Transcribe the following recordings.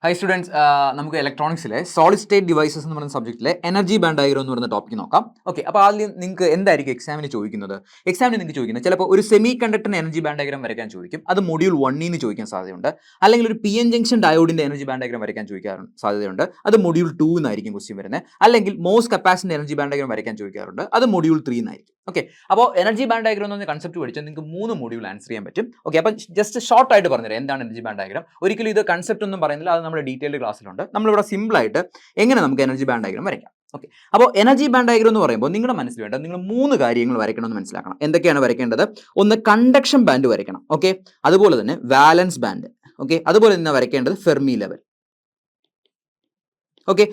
High students, നമുക്ക് ഇലക്ട്രോണിക്സിലെ solid state devices എന്ന് പറയുന്ന സബ്ജക്റ്റിലെ എനർജി ബാൻഡ് ഡയഗ്രം എന്ന് പറയുന്ന ടോപ്പിക്ക് നോക്കാം. ഓക്കെ, അപ്പോൾ ആദ്യം നിങ്ങൾക്ക് എന്തായിരിക്കും എക്സാമിന് ചോദിക്കുന്നത്? എക്സാമിന് നിങ്ങൾക്ക് ചോദിക്കുന്നത് ചിലപ്പോൾ ഒരു സെമി കണ്ടക്ടറിന് എനർജി ബാൻഡ് ഡയഗ്രം വരയ്ക്കാൻ ചോദിക്കും. അത് മൊഡ്യൂൾ 1 നിന്ന് ചോദിക്കാൻ സാധ്യതയുണ്ട്. അല്ലെങ്കിൽ ഒരു പി എൻ ജംഗ്ഷൻ ഡയോഡിന്റെ എനർജി ബാൻഡ് ഡയഗ്രം വരയ്ക്കാൻ ചോദിക്കാറുണ്ട് സാധ്യതയുണ്ട്. അത് മൊഡ്യൂൾ 2 എന്നായിരിക്കും ക്വസ്റ്റ്യൻ വരുന്നത്. അല്ലെങ്കിൽ MOS capacitor energy band diagram വരയ്ക്കാൻ ചോദിക്കാറുണ്ട്. അത് മൊഡ്യൂൾ 3 എന്നായിരിക്കും. ഓക്കെ, അപ്പോൾ എനർജി ബാൻഡ് ഡയഗ്രം എന്ന് പറഞ്ഞ കൺസെപ്റ്റ് പഠിച്ചാൽ നിങ്ങൾക്ക് 3 മൊഡ്യൂൾ ആൻസർ ചെയ്യാൻ പറ്റും. ഓക്കെ, അപ്പോൾ ജസ്റ്റ് ഷോർട്ട് ആയിട്ട് പറഞ്ഞുതരാം എന്താണ് എനർജി ബാൻഡ് ഡയഗ്രം. ഒരിക്കലും ഇത് കൺസെപ്റ്റ് ഒന്നും പറയുന്നില്ല, അത് നമ്മുടെ ഡീറ്റെയിൽഡ് ക്ലാസ്സിലുണ്ട്. നമ്മളിവിടെ സിമ്പിൾ ആയിട്ട് എങ്ങനെ നമുക്ക് എനർജി ബാൻഡ് ഡയഗ്രം വരയ്ക്കാം. ഓക്കെ, അപ്പോൾ എനർജി ബാൻഡ് ഡയഗ്രം എന്ന് പറയുമ്പോൾ നിങ്ങളുടെ മനസ്സിൽ വേണ്ട നിങ്ങൾ 3 കാര്യങ്ങൾ വരയ്ക്കണമെന്ന് മനസ്സിലാക്കണം. എന്തൊക്കെയാണ് വരയ്ക്കേണ്ടത്? ഒന്ന് കണ്ടക്ഷൻ ബാൻഡ് വരയ്ക്കണം. ഓക്കെ, അതുപോലെ തന്നെ വാലൻസ് ബാൻഡ്. ഓക്കെ, അതുപോലെ തന്നെ വരയ്ക്കേണ്ടത് Fermi level. Okay,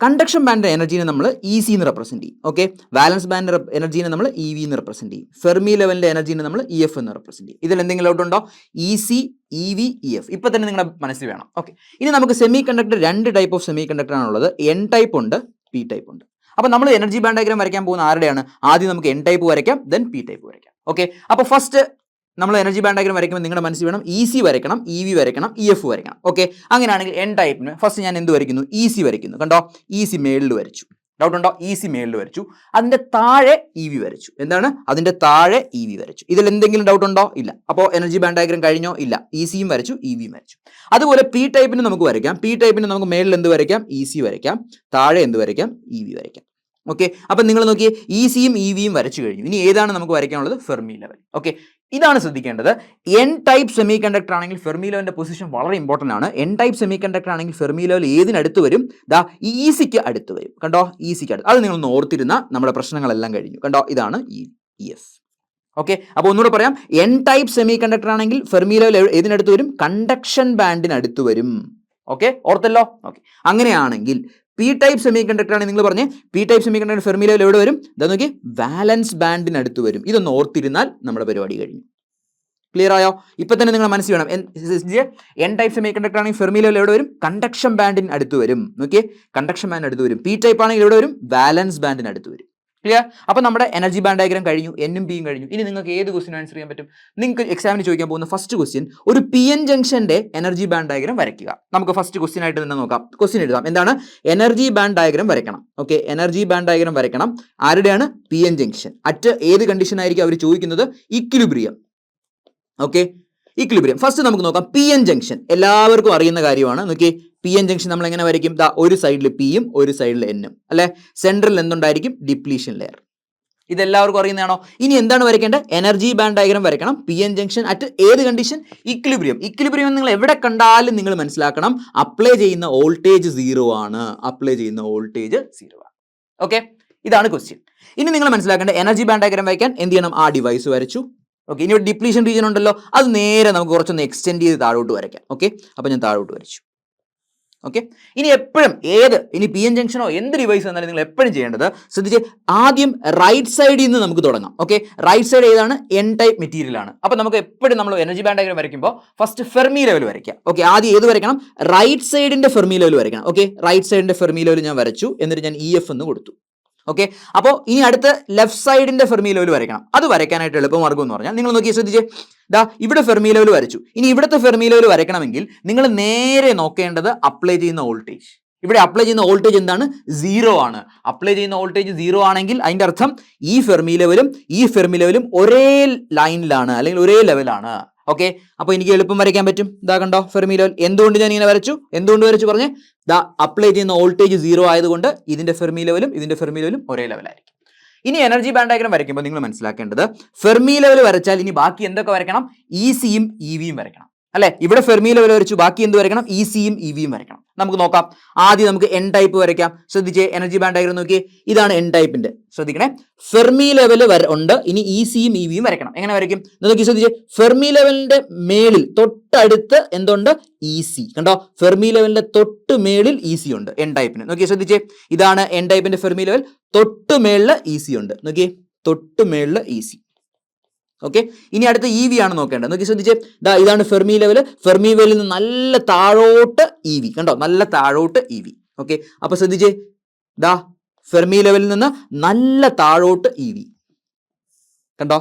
conduction band എനർജീനെ നമ്മൾ ഇ സി എന്ന് റെപ്രസെന്റ് ചെയ്യും. ഓക്കെ, വാലൻസ് ബാൻഡ് എനർജീനെ നമ്മൾ ഇ വി എന്ന് റെപ്രസെന്റ് ചെയ്യും. ഫെർമി ലെവലിന്റെ എനർജീനെ നമ്മൾ ഇ എഫ് എന്ന് റെപ്രസെന്റ് ചെയ്യും. ഇതിൽ എന്തെങ്കിലും ഡൗട്ട് ഉണ്ടോ? E C, E V, E F ഇപ്പൊ തന്നെ നിങ്ങളുടെ മനസ്സിൽ വേണം. ഓക്കെ, ഇനി നമുക്ക് semiconductor 2 type of semiconductor ആണുള്ളത്. എൻ ടൈപ്പ് ഉണ്ട്, പി ടൈപ്പ് ഉണ്ട്. അപ്പോൾ നമ്മൾ എനർജി ബാൻഡ് ഡയഗ്രം വരയ്ക്കാൻ പോകുന്ന ആരുടെയാണ്? ആദ്യം നമുക്ക് എൻ ടൈപ്പ് വരയ്ക്കാം, ദെൻ പി ടൈപ്പ് വരയ്ക്കാം. ഓക്കെ, അപ്പോൾ ഫസ്റ്റ് നമ്മൾ എനർജി ബാൻഡ് ഡയഗ്രം വരയ്ക്കുമ്പോൾ നിങ്ങളുടെ മനസ്സിൽ വേണം ഇ സി വരയ്ക്കണം, ഇ വി വരയ്ക്കണം, ഇ എഫ് വരയ്ക്കണം. ഓക്കെ, അങ്ങനെയാണെങ്കിൽ എൻ ടൈപ്പിന് ഫസ്റ്റ് ഞാൻ എന്ത് വരയ്ക്കുന്നു? ഇ സി വരയ്ക്കുന്നു. കണ്ടോ, ഇ സി മേളിൽ വരച്ചു. ഡൗട്ട് ഉണ്ടോ? ഇ സി മേളിൽ വരച്ചു. അതിന്റെ താഴെ ഇ വി വരച്ചു. എന്താണ്? അതിന്റെ താഴെ ഇ വി വരച്ചു. ഇതിൽ എന്തെങ്കിലും ഡൗട്ട് ഉണ്ടോ? ഇല്ല. അപ്പോൾ എനർജി ബാൻഡ് ഡയഗ്രം കഴിഞ്ഞോ? ഇല്ല. ഇ സിയും വരച്ചു, ഇ വിയും വരച്ചു. അതുപോലെ പി ടൈപ്പിന് നമുക്ക് വരയ്ക്കാം. പി ടൈപ്പിന് നമുക്ക് മേളിൽ എന്ത് വരയ്ക്കാം? ഇ സി വരയ്ക്കാം. താഴെ എന്ത് വരയ്ക്കാം? ഇ വി വരയ്ക്കാം. ഓക്കെ, അപ്പം നിങ്ങൾ നോക്കിയേ, ഇ സിയും ഇ വിയും വരച്ചു കഴിഞ്ഞു. ഇനി ഏതാണ് നമുക്ക് വരയ്ക്കാനുള്ളത്? Fermi level. ഓക്കെ, ഇതാണ് ശ്രദ്ധിക്കേണ്ടത്. എൻ ടൈപ്പ് സെമി കണ്ടക്ടർ ആണെങ്കിൽ ഫെർമി ലെവലിന്റെ പൊസിഷൻ വളരെ ഇമ്പോർട്ടന്റ് ആണ്. എൻ ടൈപ്പ് സെമി കണ്ടക്ടർ ആണെങ്കിൽ ഫെർമി ലെവൽ ഏതിനടുത്ത് വരും? ദാ ഇ സിക്ക് അടുത്ത് വരും. കണ്ടോ, ഇ സിക്ക് അടുത്ത്. അത് നിങ്ങളൊന്ന് ഓർത്തിരുന്ന നമ്മുടെ പ്രശ്നങ്ങളെല്ലാം കഴിഞ്ഞു. കണ്ടോ, ഇതാണ് ഇ എഫ്. ഓക്കെ, അപ്പോൾ ഒന്നുകൂടെ പറയാം. എൻ ടൈപ്പ് സെമി കണ്ടക്ടർ ആണെങ്കിൽ ഫെർമി ലെവൽ ഏതിനടുത്ത് വരും? കണ്ടക്ഷൻ ബാൻഡിനടുത്ത് വരും. ഓക്കെ, ഓർത്തല്ലോ. ഓക്കെ, അങ്ങനെയാണെങ്കിൽ പി ടൈപ്പ് സെമി കണ്ടക്ടർ ആണ്. നിങ്ങൾ പറഞ്ഞേ P type semiconductor Fermi level എവിടെ വരും? ഇതാ നോക്കി, വാലൻസ് ബാൻഡിനടുത്ത് വരും. ഇതൊന്ന് ഓർത്തിരുന്നാൽ നമ്മുടെ പരിപാടി കഴിഞ്ഞു. ക്ലിയർ ആയോ? ഇപ്പൊ തന്നെ നിങ്ങൾ മനസ്സിൽ വേണം. എൻ ടൈപ്പ് സെമി കണ്ടക്ടർ ആണെങ്കിൽ ഫെർമി ലെവൽ എവിടെ വരും? കണ്ടക്ഷൻ ബാൻഡിന് അടുത്ത് വരും. നോക്കിയേ, കണ്ടക്ഷൻ ബാൻഡിന് അടുത്ത് വരും. പി ടൈപ്പ് ആണെങ്കിൽ എവിടെ വരും? വാലൻസ് ബാൻഡിന് അടുത്ത് വരും. ക്ലിയർ? അപ്പോൾ നമ്മുടെ എനർജി ബാൻഡ് ഡയഗ്രം കഴിഞ്ഞു, എന്നും പിയും കഴിഞ്ഞു. ഇനി നിങ്ങൾക്ക് ഏത് ക്വസ്റ്റ്യൻ ആൻസർ ചെയ്യാൻ പറ്റും? നിങ്ങൾക്ക് എക്സാമിന് ചോദിക്കാൻ പോകുന്ന ഫസ്റ്റ് ക്വസ്റ്റ്യൻ, ഒരു പി എൻ ജംഗ്ഷന്റെ എനർജി ബാൻഡ് ഡയഗ്രം വരയ്ക്കുക. നമുക്ക് ഫസ്റ്റ് ക്വസ്റ്റ്യൻ ആയിട്ട് തന്നെ നോക്കാം. ക്വസ്റ്റ്യൻ എഴുതാം. എന്താണ്? എനർജി ബാൻഡ് ഡയഗ്രം വരയ്ക്കണം. ഓക്കെ, എനർജി ബാൻഡ് ഡയഗ്രം വരയ്ക്കണം. ആരുടെയാണ്? P N junction. അറ്റ് ഏത് കണ്ടീഷൻ ആയിരിക്കും അവർ ചോദിക്കുന്നത്? ഇക്വിലിബ്രിയം. Okay, equilibrium. ഫസ്റ്റ് നമുക്ക് നോക്കാം. പി എൻ ജംഗ്ഷൻ എല്ലാവർക്കും അറിയുന്ന കാര്യമാണ്. നോക്കി, പി എൻ ജംഗ്ഷൻ നമ്മൾ എങ്ങനെ വരയ്ക്കും? ഒരു സൈഡിൽ പിയും ഒരു സൈഡിൽ എന്നും അല്ലെ. സെൻട്രൽ എന്തുണ്ടായിരിക്കും? Depletion layer. ഇതെല്ലാവർക്കും അറിയുന്നതാണോ? ഇനി എന്താണ് വരയ്ക്കേണ്ടത്? എനർജി ബാൻഡ് ഡയഗ്രം വരയ്ക്കണം. പി എൻ ജംഗ്ഷൻ അറ്റ് ഏത് കണ്ടീഷൻ? ഇക്വിലിബ്രിയം. ഇക്വിലിബ്രിയം നിങ്ങൾ എവിടെ കണ്ടാലും നിങ്ങൾ മനസ്സിലാക്കണം, അപ്ലൈ ചെയ്യുന്ന വോൾട്ടേജ് 0 ആണ്. അപ്ലൈ ചെയ്യുന്ന വോൾട്ടേജ് 0 ആണ്. ഓക്കെ, ഇതാണ് ക്വസ്റ്റ്യൻ. ഇനി നിങ്ങൾ മനസ്സിലാക്കേണ്ട, എനർജി ബാൻഡ് ഡയഗ്രം വരയ്ക്കാൻ എന്ത് ചെയ്യണം? ആ ഡിവൈസ് വരച്ചു. ഓക്കെ, ഇനി ഒരു ഡിപ്ലീഷൻ റീജിയൻ ഉണ്ടല്ലോ, അത് നേരെ നമുക്ക് കുറച്ചൊന്ന് എക്സ്റ്റെൻഡ് ചെയ്ത് താഴോട്ട് വരയ്ക്കാം. ഓക്കെ, അപ്പോൾ ഞാൻ താഴോട്ട് വരച്ചു. ഓക്കെ, ഇനി എപ്പോഴും ഇനി പി എൻ ജംഗ്ഷനോ എന്ത് ഡിവൈസ് എന്നാലും നിങ്ങൾ എപ്പോഴും ചെയ്യേണ്ടത് ശ്രദ്ധിച്ച്, ആദ്യം റൈറ്റ് സൈഡിൽ നിന്ന് നമുക്ക് തുടങ്ങാം. ഓക്കെ, റൈറ്റ് സൈഡ് ഏതാണ്? എൻ ടൈപ്പ് മെറ്റീരിയൽ ആണ്. അപ്പോൾ നമുക്ക് എപ്പോഴും നമ്മൾ എനർജി ബാൻഡ് ഡയഗ്രം വരയ്ക്കുമ്പോൾ ഫസ്റ്റ് ഫെർമി ലെവൽ വരയ്ക്കാം. ഓക്കെ, ആദ്യം ഏത് വരയ്ക്കണം? റൈറ്റ് സൈഡിന്റെ ഫെർമി ലെവൽ വരയ്ക്കണം. ഓക്കെ, റൈറ്റ് സൈഡിന്റെ ഫെർമി ലെവൽ ഞാൻ വരച്ചു. എന്നിട്ട് ഞാൻ ഇ എഫ് എന്ന് കൊടുത്തു. ഓക്കെ, അപ്പോൾ ഇനി അടുത്ത് ലെഫ്റ്റ് സൈഡിന്റെ ഫെർമി ലെവൽ വരയ്ക്കണം. അത് വരയ്ക്കാനായിട്ട് എളുപ്പമാർഗ്ഗം എന്ന് പറഞ്ഞാൽ നിങ്ങൾ നോക്കി ശ്രദ്ധിച്ച്, ഇവിടെ ഫെർമി ലെവൽ വരച്ചു. ഇനി ഇവിടുത്തെ ഫെർമി ലെവൽ വരയ്ക്കണമെങ്കിൽ നിങ്ങൾ നേരെ നോക്കേണ്ടത് അപ്ലൈ ചെയ്യുന്ന വോൾട്ടേജ്. ഇവിടെ അപ്ലൈ ചെയ്യുന്ന വോൾട്ടേജ് എന്താണ്? 0 ആണ്. അപ്ലൈ ചെയ്യുന്ന വോൾട്ടേജ് 0 ആണെങ്കിൽ അതിന്റെ അർത്ഥം ഈ ഫെർമി ലെവലും ഒരേ ലൈനിലാണ് അല്ലെങ്കിൽ ഒരേ ലെവലാണ്. ഓക്കെ, അപ്പോൾ എനിക്ക് എളുപ്പം വരയ്ക്കാൻ പറ്റും. ഇതാ കണ്ടോ, ഫെർമി ലെവൽ. എന്തുകൊണ്ട് ഞാൻ ഇങ്ങനെ വരച്ചു? എന്തുകൊണ്ട് വരച്ചു പറഞ്ഞേ? അപ്ലൈ ചെയ്യുന്ന വോൾട്ടേജ് 0 ആയതുകൊണ്ട് ഇതിന്റെ ഫെർമി ലെവലും ഒരേ ലെവലായിരിക്കും. ഇനി എനർജി ബാൻഡ് ഡയഗ്രം വരയ്ക്കുമ്പോൾ നിങ്ങൾ മനസ്സിലാക്കേണ്ടത്, ഫെർമി ലെവൽ വരച്ചാൽ ഇനി ബാക്കി എന്തൊക്കെ വരയ്ക്കണം? ഇ സിയും ഇ വിയും വരയ്ക്കണം അല്ലെ. ഇവിടെ ഫെർമി ലെവൽ വരച്ചു, ബാക്കി എന്ത് വരയ്ക്കണം? ഇ സിയും ഇ വിയും വരയ്ക്കണം. നമുക്ക് നോക്കാം. ആദ്യം നമുക്ക് എൻ ടൈപ്പ് വരയ്ക്കാം. ശ്രദ്ധിച്ചേ, എനർജി ബാൻഡ് ഡയഗ്രം നോക്കിയേ, ഇതാണ് എൻ ടൈപ്പിന്റെ. ശ്രദ്ധിക്കണേ, ഫെർമി ലെവൽ ഉണ്ട്. ഇനി ഇ സിയും ഇ വിയും വരയ്ക്കണം. എങ്ങനെ വരയ്ക്കും? നോക്കി ശ്രദ്ധിച്ചേ, ഫെർമി ലെവലിന്റെ മേളിൽ തൊട്ടടുത്ത് എന്തുണ്ട്? E C. കണ്ടോ, ഫെർമി ലെവലിന്റെ തൊട്ട് മേളിൽ ഇ സി ഉണ്ട് എൻ ടൈപ്പിന്. നോക്കി ശ്രദ്ധിച്ചേ, ഇതാണ് എൻ ടൈപ്പിന്റെ ഫെർമി ലെവൽ. തൊട്ട് മേളിൽ ഇ സി ഉണ്ട്. നോക്കിയേ, തൊട്ട് മേളിൽ ഇ സി. ഓക്കെ, ഇനി അടുത്ത ഇ വി ആണ് നോക്കേണ്ടത്. നോക്കി ശ്രദ്ധിച്ചേ, ഇതാണ് ഫെർമി ലെവൽ. ഫെർമി ലെവലിൽ നിന്ന് നല്ല താഴോട്ട് ഇ വി. കണ്ടോ, നല്ല താഴോട്ട് ഇ വി. ഓക്കെ, അപ്പൊ ശ്രദ്ധിച്ചേ, ഫെർമി ലെവലിൽ നിന്ന് നല്ല താഴോട്ട് ഇ വി. കണ്ടോ,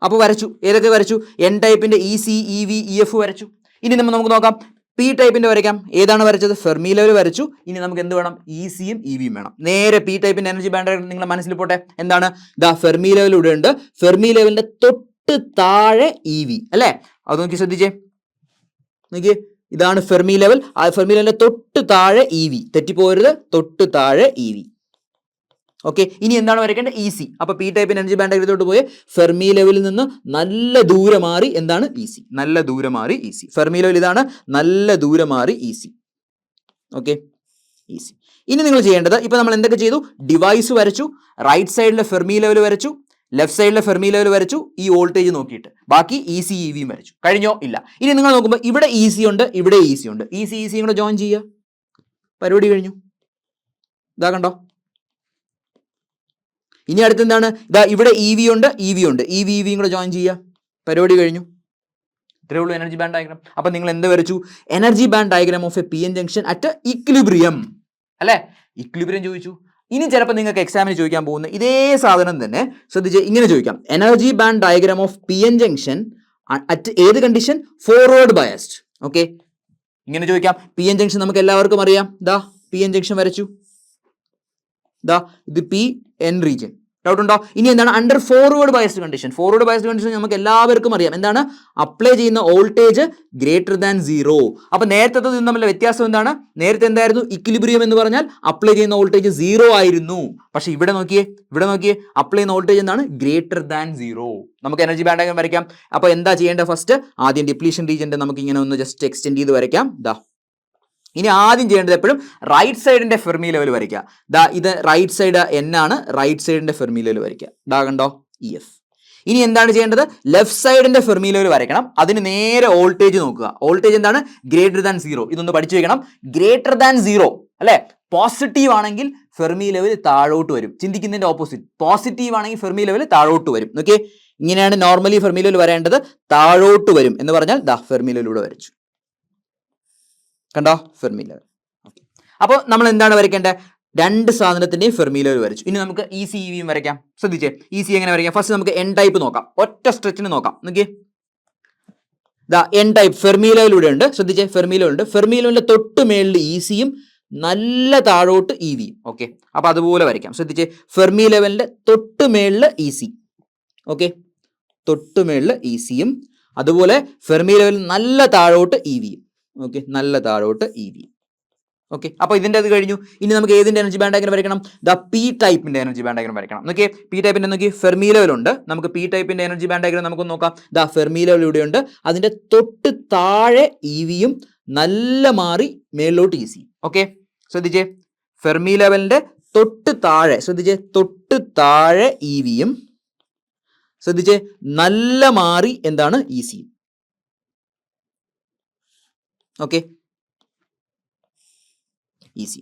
അപ്പോൾ വരച്ചു. ഏതൊക്കെ വരച്ചു? എൻ ടൈപ്പിന്റെ E C, E V, E F വരച്ചു. ഇനി നമുക്ക് നോക്കാം. പി ടൈപ്പിന്റെ വരയ്ക്കാം. ഏതാണ് വരച്ചത്? ഫെർമി ലെവൽ വരച്ചു. ഇനി നമുക്ക് എന്ത് വേണം? ഇസിയും ഇവിയും വേണം. നേരെ പി ടൈപ്പിന്റെ എനർജി ബാൻഡ് ഡയഗ്രം നിങ്ങളുടെ മനസ്സിൽ പോട്ടെ. എന്താണ്? ദാ ഫെർമി ലെവൽ ഇവിടെ ഉണ്ട്. ഫെർമി ലെവലിന്റെ തൊട്ട് താഴെ ഇവി അല്ലേ? അത് നോക്കി ശ്രദ്ധിച്ചേ, നോക്കി, ഇതാണ് ഫെർമി ലെവൽ. ആ ഫെർമി ലെവലിന്റെ തൊട്ട് താഴെ ഇവി, തെറ്റിപ്പോരുത്, തൊട്ട് താഴെ ഇവി. ഓക്കെ, ഇനി എന്താണ് വരയ്ക്കേണ്ടത്? ഇസി. അപ്പൊ പി ടൈപ്പിന്റെ എനർജി ബാൻഡ് ഡയഗ്രത്തോട്ട് പോയി ഫെർമി ലെവലിൽ നിന്ന് നല്ല ദൂരെ മാറി എന്താണ്? ഇസി. നല്ല ദൂരെ മാറി ഇസി. ഫെർമി ലെവൽ ഇതാണ്, നല്ല ദൂരെ മാറി ഇസി. Okay, EC. ഇനി നിങ്ങൾ ചെയ്യേണ്ടത്, ഇപ്പൊ നമ്മൾ എന്തൊക്കെ ചെയ്തു? ഡിവൈസ് വരച്ചു, റൈറ്റ് സൈഡിലെ ഫെർമി ലെവൽ വരച്ചു, ലെഫ്റ്റ് സൈഡിലെ ഫെർമി ലെവൽ വരച്ചു, ഈ വോൾട്ടേജ് നോക്കിയിട്ട് ബാക്കി ഇസി ഇവിയും വരച്ചു. കഴിഞ്ഞോ? ഇല്ല. ഇനി നിങ്ങൾ നോക്കുമ്പോൾ ഇവിടെ ഇസി ഉണ്ട്, ഇവിടെ ഇസി ഉണ്ട്. ഇസിയും കൂടെ ജോയിൻ ചെയ്യുക, പരിപാടി കഴിഞ്ഞു. ഇതാ കണ്ടോ? ഇനി അടുത്ത് എന്താണ്? ഇതാ ഇവിടെ ഇ വി ഉണ്ട്, ഇവിയും കൂടെ ജോയിൻ ചെയ്യുക, പരിപാടി കഴിഞ്ഞു. ഇത്രയേ ഉള്ളൂ എനർജി ബാൻഡ് ഡയഗ്രാം. അപ്പൊ നിങ്ങൾ എന്ത് വരച്ചു? Energy band diagram of A P N junction at equilibrium അല്ലെ? ഇക്വിലിബ്രിയം ചോദിച്ചു. ഇനി ചിലപ്പോൾ നിങ്ങൾക്ക് എക്സാമിന് ചോദിക്കാൻ പോകുന്ന ഇതേ സാധനം തന്നെ ശ്രദ്ധിച്ച് ഇങ്ങനെ ചോദിക്കാം. Energy band diagram of P N junction at ഏത് കണ്ടീഷൻ? Forward biased. ഓക്കെ, ഇങ്ങനെ ചോദിക്കാം. പി എൻ ജംഗ്ഷൻ നമുക്ക് എല്ലാവർക്കും അറിയാം. ദാ പി എൻ ജംഗ്ഷൻ വരച്ചു. ദാ ഇത് പി എൻ റീജിയൻ. ഡൗട്ട് ഉണ്ടോ? ഇനി എന്താണ്? Under forward biased condition. Forward biased condition നമുക്ക് എല്ലാവർക്കും അറിയാം. എന്താണ്? അപ്ലൈ ചെയ്യുന്ന വോൾട്ടേജ് ഗ്രേറ്റർ ദാൻ 0. അപ്പൊ നേരത്തെ തമ്മിലുള്ള വ്യത്യാസം എന്താണ്? നേരത്തെ എന്തായിരുന്നു? ഇക്വിലിബ്രിയം എന്ന് പറഞ്ഞാൽ അപ്ലൈ ചെയ്യുന്ന വോൾട്ടേജ് 0 ആയിരുന്നു. പക്ഷെ ഇവിടെ നോക്കിയേ, അപ്ലൈ ചെയ്യുന്ന വോൾട്ടേജ് എന്താണ്? Greater than 0. നമുക്ക് എനർജി ബാൻഡ് ഡയഗ്രം വരയ്ക്കാം. അപ്പൊ എന്താ ചെയ്യേണ്ടത്? ഫസ്റ്റ് ആദ്യം ഡിപ്ലീഷൻ റീജിയന്റെ നമുക്ക് ഇങ്ങനെ ഒന്ന് ജസ്റ്റ് എക്സ്റ്റെൻഡ് ചെയ്ത് വരയ്ക്കാം. ദാ ഇനി ആദ്യം ചെയ്യേണ്ടത് എപ്പോഴും റൈറ്റ് സൈഡിന്റെ ഫെർമി ലെവൽ വരയ്ക്കുക. ദാ ഇത് റൈറ്റ് സൈഡ് എൻ ആണ്, റൈറ്റ് സൈഡിന്റെ ഫെർമി ലെവൽ വരയ്ക്കുക. ദാ കണ്ടോ? E F. ഇനി എന്താണ് ചെയ്യേണ്ടത്? ലെഫ്റ്റ് സൈഡിന്റെ ഫെർമി ലെവൽ വരയ്ക്കണം. അതിന് നേരെ വോൾട്ടേജ് നോക്കുക. വോൾട്ടേജ് എന്താണ്? Greater than 0. ഇതൊന്ന് പഠിച്ചു വെക്കണം. ഗ്രേറ്റർ ദാൻ 0 അല്ലെ? പോസിറ്റീവ് ആണെങ്കിൽ ഫെർമി ലെവൽ താഴോട്ട് വരും. ചിന്തിക്കുന്നതിന്റെ ഓപ്പോസിറ്റ്. പോസിറ്റീവ് ആണെങ്കിൽ ഫെർമി ലെവൽ താഴോട്ട് വരും. ഓക്കെ, ഇങ്ങനെയാണ് നോർമലി ഫെർമി ലെവൽ വരേണ്ടത്. താഴോട്ട് വരും എന്ന് പറഞ്ഞാൽ ദാ ഫെർമി ലെവൽ ഇവിടെ വരച്ചു. കണ്ടോ? Fermi level. ഓക്കെ, അപ്പോൾ നമ്മൾ എന്താണ് വരയ്ക്കേണ്ടത്? രണ്ട് സാധനത്തിന്റെയും ഫെർമി ലെവൽ വരച്ചു. ഇനി നമുക്ക് ഇസി ഇവിയും വരയ്ക്കാം. ശ്രദ്ധിച്ചേ, ഇസി എങ്ങനെ വരയ്ക്കാം? ഫസ്റ്റ് നമുക്ക് എൻ ടൈപ്പ് നോക്കാം. ഒറ്റ സ്ട്രെച്ചിന് നോക്കാം. നോക്കിയേ, ദാ എൻ ടൈപ്പ് ഫെർമി ലെവൽ ഇവിടെ ഉണ്ട്. ശ്രദ്ധിച്ചേ, ഫെർമി ലെവൽ ഉണ്ട്. ഫെർമി ലെവലിന്റെ തൊട്ട് മേളിൽ ഇസിയും നല്ല താഴോട്ട് ഇവിയും. ഓക്കെ, അപ്പൊ അതുപോലെ വരയ്ക്കാം. ശ്രദ്ധിച്ചേ, ഫെർമി ലെവലിന്റെ തൊട്ട് മേളിൽ ഇസി. ഓക്കെ, തൊട്ട് മേളിൽ ഇസിയും അതുപോലെ ഫെർമി ലെവലിൽ നല്ല താഴോട്ട് ഇവിയും. ഓക്കെ, നല്ല താഴോട്ട് ഇവി. ഓക്കെ, അപ്പൊ ഇതിന്റെ അത് കഴിഞ്ഞു. ഇനി നമുക്ക് ഏതിന്റെ എനർജി ബാൻഡ് ഡയഗ്രം വരയ്ക്കണം? ദ പി ടൈപ്പിന്റെ എനർജി ബാൻഡ് ഡയഗ്രം വരയ്ക്കണം. നോക്കിയേ, പി ടൈപ്പിന്റെ നോക്കി ഫെർമി ലെവൽ ഉണ്ട്. നമുക്ക് പി ടൈപ്പിന്റെ എനർജി ബാൻഡ് ഡയഗ്രം നമുക്ക് നോക്കാം. ദ ഫെർമി ലെവൽ ഇവിടെ ഉണ്ട്. അതിന്റെ തൊട്ട് താഴെ ഇവിയും നല്ല മാറി മേളിലോട്ട് ഇസി. ഓക്കെ, ശ്രദ്ധിച്ചേ, ഫെർമി ലെവലിന്റെ തൊട്ട് താഴെ, ശ്രദ്ധിച്ചേ, തൊട്ട് താഴെ ഇവിയും, ശ്രദ്ധിച്ചേ, നല്ല മാറി എന്താണ്? ഇസി. Okay, easy.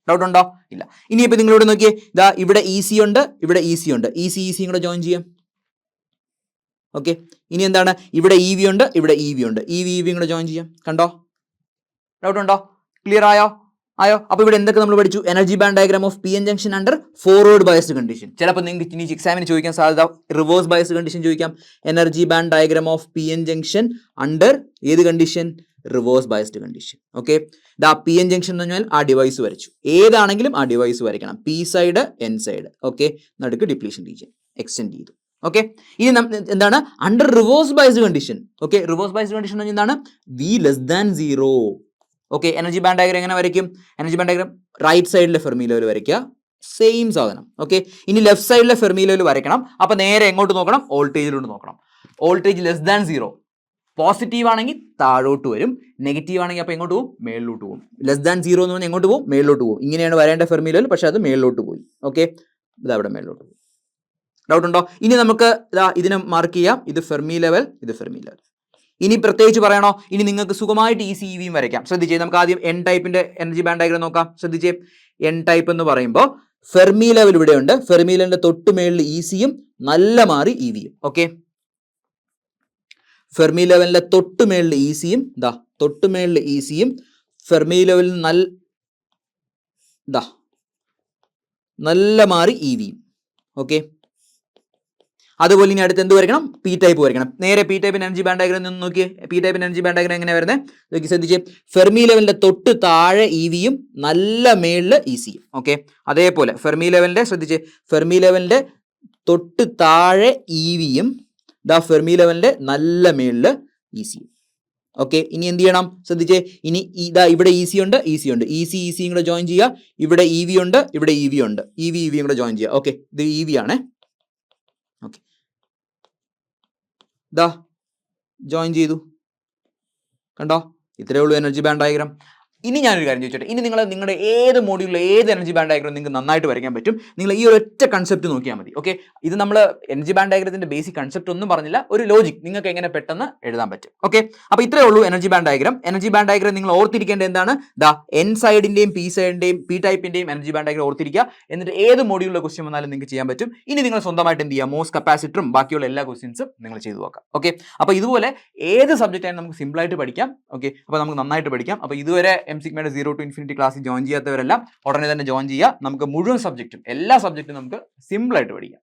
ഡൗട്ട് ഉണ്ടോ? ഇല്ല. ഇനിയിപ്പോ നിങ്ങളിവിടെ നോക്കിയേ, ഇതാ ഇവിടെ ഇസി ഉണ്ട്, ഇവിടെ ഇസി ഉണ്ട്. ഇസിയും കൂടെ ജോയിൻ ചെയ്യാം. ഓക്കെ, ഇനി എന്താണ്? ഇവിടെ ഇ വി ഉണ്ട്, ഇവിടെ ഇ വി ഉണ്ട്. ഇവിയും കൂടെ ജോയിൻ ചെയ്യാം. കണ്ടോ? ഡൗട്ട് ഉണ്ടോ? ക്ലിയർ ആയോ? അപ്പൊ ഇവിടെ എന്തൊക്കെ നമ്മൾ പഠിച്ചു? Energy band diagram of P N junction under forward biased condition. ചിലപ്പോൾ നിങ്ങൾക്ക് ഇനി എക്സാമിന് ചോദിക്കാൻ സാധ്യത റിവേഴ്സ് ബയസ്ഡ് കണ്ടീഷൻ ചോദിക്കാം. Energy band diagram of P N junction under ഏത് condition? Reverse biased condition. Okay, ദാ പി എൻ ജംഗ്ഷൻ എന്ന് പറഞ്ഞാൽ ആ ഡിവൈസ് വരച്ചു. ഏതാണെങ്കിലും ആ ഡിവൈസ് വരയ്ക്കണം. P side, N side. Okay, നടുക്ക് ഡിപ്ലീഷൻ റീജിയൻ എക്സ്റ്റെൻഡ് ചെയ്തു. ഓക്കെ, ഇനി എന്താണ്? Under reverse biased condition. Okay, reverse biased condition എന്താണ്? V less than 0. Okay, energy band diagram എങ്ങനെ വരയ്ക്കും? എനർജി ബാൻഡ് ഡയഗ്രം റൈറ്റ് സൈഡിലെ ഫെർമി ലെവൽ വരയ്ക്കുക. സെയിം സാധനം. ഓക്കെ, ഇനി ലെഫ്റ്റ് സൈഡിലെ ഫെർമി ലെവൽ വരയ്ക്കണം. അപ്പൊ നേരെ എങ്ങോട്ട് നോക്കണം? വോൾട്ടേജിലോട്ട് നോക്കണം. Voltage less than 0. പോസിറ്റീവ് ആണെങ്കിൽ താഴോട്ട് വരും, നെഗറ്റീവ് ആണെങ്കിൽ അപ്പോൾ എങ്ങോട്ട് പോകും? മേളിലോട്ട് പോകും. ലെസ് ദാൻ 0 എന്ന് പറഞ്ഞാൽ എങ്ങോട്ട് പോകും? മേളിലോട്ട് പോകും. ഇങ്ങനെയാണ് വരേണ്ട ഫെർമി ലെവൽ, പക്ഷെ അത് മേളിലോട്ട് പോയി. ഓക്കെ, ഇത് അവിടെ മേളിലോട്ട് പോകും. ഡൗട്ട് ഉണ്ടോ? ഇനി നമുക്ക് ഇതിനെ മാർക്ക് ചെയ്യാം. ഇത് ഫെർമി ലെവൽ, ഇത് ഫെർമി ലെവൽ. ഇനി പ്രത്യേകിച്ച് പറയണോ? ഇനി നിങ്ങൾക്ക് സുഖമായിട്ട് ഇസി ഇവിയും വരയ്ക്കാം. ശ്രദ്ധിച്ചേ, നമുക്ക് ആദ്യം എൻ ടൈപ്പിന്റെ എനർജി ബാൻഡ് ഡയഗ്രം നോക്കാം. ശ്രദ്ധിച്ചേ, എൻ ടൈപ്പ് എന്ന് പറയുമ്പോൾ ഫെർമി ലെവൽ ഇവിടെ ഉണ്ട്. ഫെർമി ലെവലിന്റെ തൊട്ട് മേളിൽ ഇസിയും നല്ല മാറി ഇവിയും. ഓക്കെ, ഫെർമി ലെവലിന്റെ തൊട്ട് മേളിൽ ഇസിയും, ദാ തൊട്ട് മേളിൽ ഇസിയും ഫെർമി ലെവലിൽ നല്ല മാറി ഇവിയും. ഓക്കെ, അതുപോലെ ഇനി അടുത്ത് എന്ത് വരയ്ക്കണം? പി ടൈപ്പ് വരയ്ക്കണം. നേരെ പി ടൈപ്പിന് എനർജി ബാൻഡ് ഡയഗ്രം നിന്ന് നോക്കിയേ. പി ടൈപ്പിന് എനർജി ബാൻഡ് ഡയഗ്രം എങ്ങനെ വരുന്നത്? നോക്കി ശ്രദ്ധിച്ചേ. ഫെർമി ലെവലിന്റെ തൊട്ട് താഴെ ഇ വിയും നല്ല മേളിൽ ഇ സിയും. ഓക്കെ, അതേപോലെ ഫെർമി ലെവലിന്റെ ശ്രദ്ധിച്ചേ, ഫെർമി ലെവലിന്റെ തൊട്ട് താഴെ ഇ വിയും ഫെർമി ലെവലിന്റെ നല്ല മേളിൽ ഇ സിയും. ഓക്കെ, ഇനി എന്ത് ചെയ്യണം? ശ്രദ്ധിച്ചേ, ഇനി ഇവിടെ ഇ സി ഉണ്ട്, ഇ സി ഉണ്ട്, ഇ സി ഇ സിയും കൂടെ ജോയിൻ ചെയ്യുക. ഇവിടെ ഇ വി ഉണ്ട്, ഇവിടെ ഇ വി ഉണ്ട്, ഇ വി ഇ വിയും കൂടെ ജോയിൻ ചെയ്യുക. ഓക്കെ, ഇത് ഇ വി ആണ്. ഓക്കെ, ജോയിൻ ചെയ്തു. കണ്ടോ? ഇത്രയേ ഉള്ളൂ എനർജി ബാൻഡ് ഡയഗ്രാം. ഇനി ഞാനൊരു കാര്യം ചോദിച്ചോട്ടെ, ഇനി നിങ്ങളുടെ ഏത് മോഡ്യൂളിൽ ഏത് എനർജി ബാൻഡ് ഡയഗ്രം നിങ്ങൾക്ക് നന്നായിട്ട് വരയ്ക്കാൻ പറ്റും. നിങ്ങൾ ഈ ഒരൊറ്റ കൺസെപ്റ്റ് നോക്കിയാൽ മതി. ഓക്കെ, ഇത് നമ്മൾ എനർജി ബാൻഡ് ഡയഗ്രത്തിന്റെ ബേസിക് കൺസെപ്റ്റ് ഒന്നും പറഞ്ഞില്ല, ഒരു ലോജിക് നിങ്ങൾക്ക് എങ്ങനെ പെട്ടെന്ന് എഴുതാൻ പറ്റും. ഓക്കെ, അപ്പോൾ ഇത്രയേ ഉള്ളൂ energy band diagram. Energy band diagram നിങ്ങൾ ഓർത്തിരിക്കേണ്ടത് എന്താണ്? എൻ സൈഡിന്റെയും പി സൈഡിന്റെയും പി ടൈപ്പിന്റെയും എനർജി ബാൻഡ് ഡയഗ്രം ഓർത്തിരിക്കുക. എന്നിട്ട് ഏത് മോഡ്യൂളിലെ ക്വസ്റ്റ്യൻ വന്നാലും നിങ്ങൾക്ക് ചെയ്യാൻ പറ്റും. ഇനി നിങ്ങൾ സ്വന്തമായിട്ട് എന്ത് ചെയ്യുക? മോസ് കപ്പാസിറ്ററും ബാക്കിയുള്ള എല്ലാ ക്വസ്റ്റ്യൻസും നിങ്ങൾ ചെയ്തു നോക്കാം. ഓക്കെ, അപ്പോൾ ഇതുപോലെ ഏത് സബ്ജക്റ്റ് ആയാലും നമുക്ക് സിമ്പിൾ ആയിട്ട് പഠിക്കാം. ഓക്കെ, അപ്പോൾ നമുക്ക് നന്നായിട്ട് പഠിക്കാം. അപ്പോൾ ഇതുവരെ എം സിഗ്മയുടെ 0 to Infinity ക്ലാസ്സിൽ ജോയിൻ ചെയ്യാത്തവരെല്ലാം ഉടനെ തന്നെ ജോയിൻ ചെയ്യുക. നമുക്ക് മുഴുവൻ സബ്ജക്റ്റും എല്ലാ സബ്ജക്റ്റും നമുക്ക് സിമ്പിൾ ആയിട്ട് പഠിക്കാം.